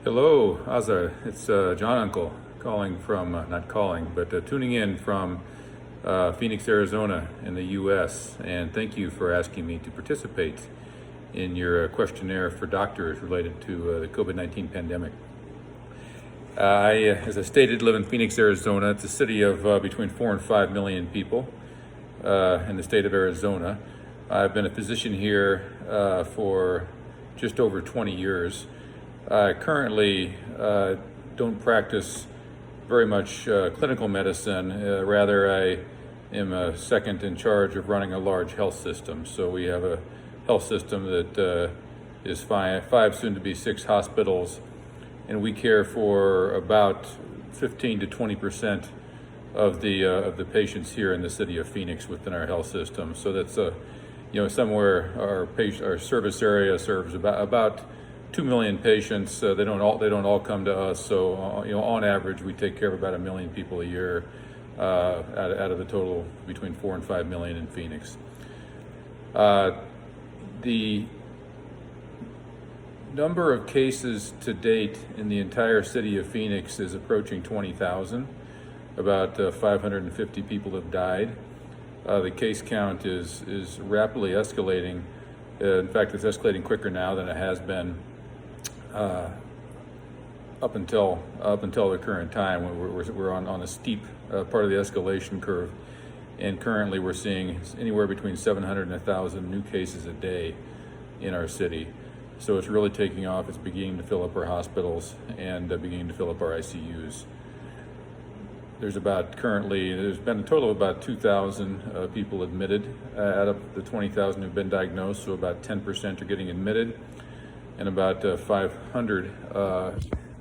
Hello, Azar. It's John Uncle calling from, not calling, but tuning in from Phoenix, Arizona in the U.S. And thank you for asking me to participate in your questionnaire for doctors related to the COVID-19 pandemic. As I stated, live in Phoenix, Arizona. It's a city of between 4 and 5 million people in the state of Arizona. I've been a physician here for just over 20 years. I currently don't practice very much clinical medicine. Rather, I am second in charge of running a large health system. So we have a health system that is five, soon to be 6 hospitals, and we care for about 15 to 20% of the patients here in the city of Phoenix within our health system. So that's somewhere our service area serves about 2 million patients. They don't all come to us. So on average, we take care of about 1 million people a year out of the total between 4 and 5 million in Phoenix. The number of cases to date in the entire city of Phoenix is approaching 20,000. About 550 people have died. The case count is rapidly escalating. In fact, it's escalating quicker now than it has been up until the current time. We're on a steep part of the escalation curve, and currently we're seeing anywhere between 700 and 1,000 new cases a day in our city. So it's really taking off. It's beginning to fill up our hospitals and beginning to fill up our ICUs. There's been a total of about 2,000 people admitted out of the 20,000 who've been diagnosed. So about 10% are getting admitted, and about 500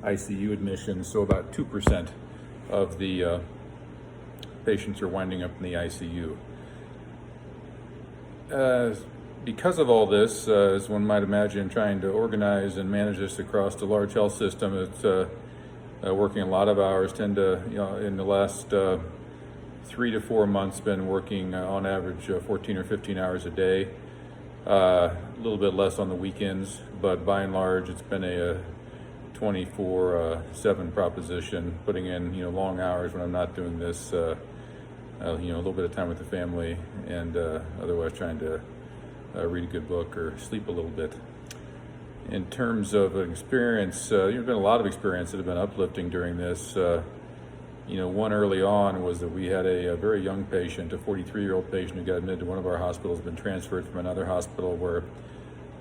ICU admissions. So about 2% of the patients are winding up in the ICU. Because of all this, as one might imagine, trying to organize and manage this across the large health system, it's working a lot of hours. In the last 3 to 4 months, been working on average 14 or 15 hours a day. A little bit less on the weekends, but by and large, it's been a 24/7 proposition. Putting in long hours when I'm not doing this. A little bit of time with the family, and otherwise trying to read a good book or sleep a little bit. In terms of experience, there's been a lot of experience that have been uplifting during this. One early on was that we had a very young patient, a 43-year-old patient who got admitted to one of our hospitals, been transferred from another hospital where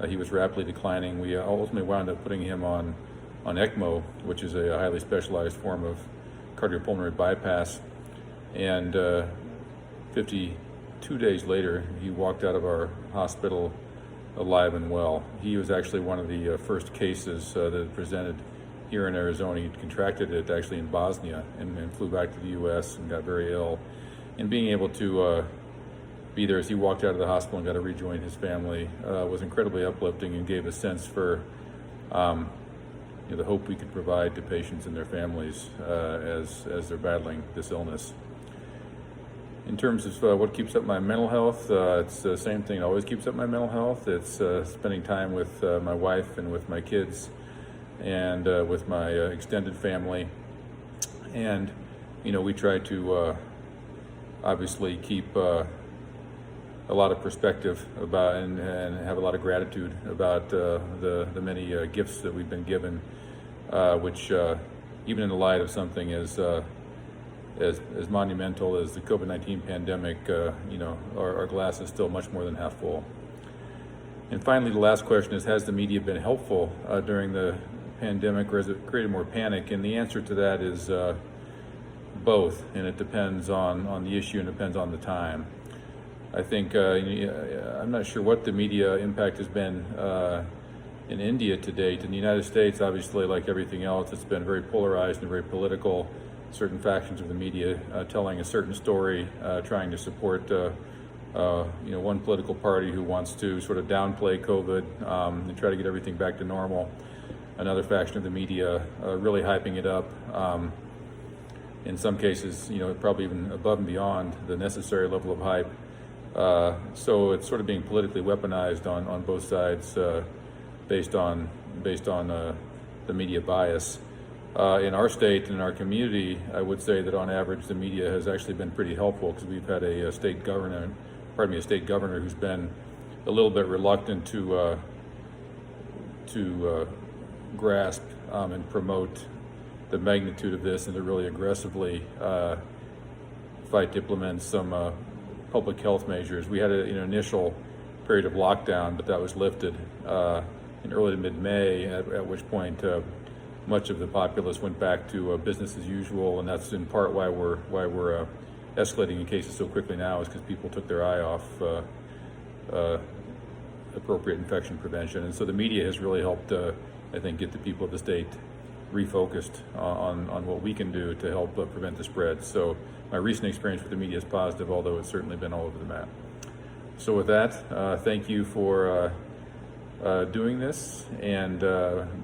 he was rapidly declining. We ultimately wound up putting him on ECMO, which is a highly specialized form of cardiopulmonary bypass. And 52 days later, he walked out of our hospital alive and well. He was actually one of the first cases that presented here in Arizona. He contracted it actually in Bosnia and flew back to the U.S. and got very ill. And being able to be there as he walked out of the hospital and got to rejoin his family was incredibly uplifting, and gave a sense for the hope we could provide to patients and their families as they're battling this illness. In terms of what keeps up my mental health, it's the same thing that always keeps up my mental health. It's spending time with my wife and with my kids, and with my extended family. And we try to obviously keep a lot of perspective about and have a lot of gratitude about the many gifts that we've been given, which even in the light of something as monumental as the COVID-19 pandemic, our glass is still much more than half full. And finally, the last question is, has the media been helpful during the pandemic, or has it created more panic? And the answer to that is both, and it depends on the issue and depends on the time. I think, I'm not sure what the media impact has been in India to date. In the United States, obviously, like everything else, it's been very polarized and very political. Certain factions of the media telling a certain story, trying to support one political party who wants to sort of downplay COVID and try to get everything back to normal. another faction of the media really hyping it up. In some cases, probably even above and beyond the necessary level of hype. So it's sort of being politically weaponized on both sides, based on the media bias. In our state and in our community, I would say that on average the media has actually been pretty helpful, because we've had a state governor who's been a little bit reluctant to grasp and promote the magnitude of this, and to really aggressively fight to implement some public health measures. We had an initial period of lockdown, but that was lifted in early to mid-May, at which point much of the populace went back to business as usual, and that's in part why we're escalating in cases so quickly now, is because people took their eye off appropriate infection prevention. And so the media has really helped, I think, get the people of the state refocused on what we can do to help prevent the spread. So my recent experience with the media is positive, although it's certainly been all over the map. So with that, thank you for doing this and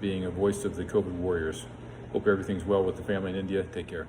being a voice of the COVID warriors. Hope everything's well with the family in India. Take care.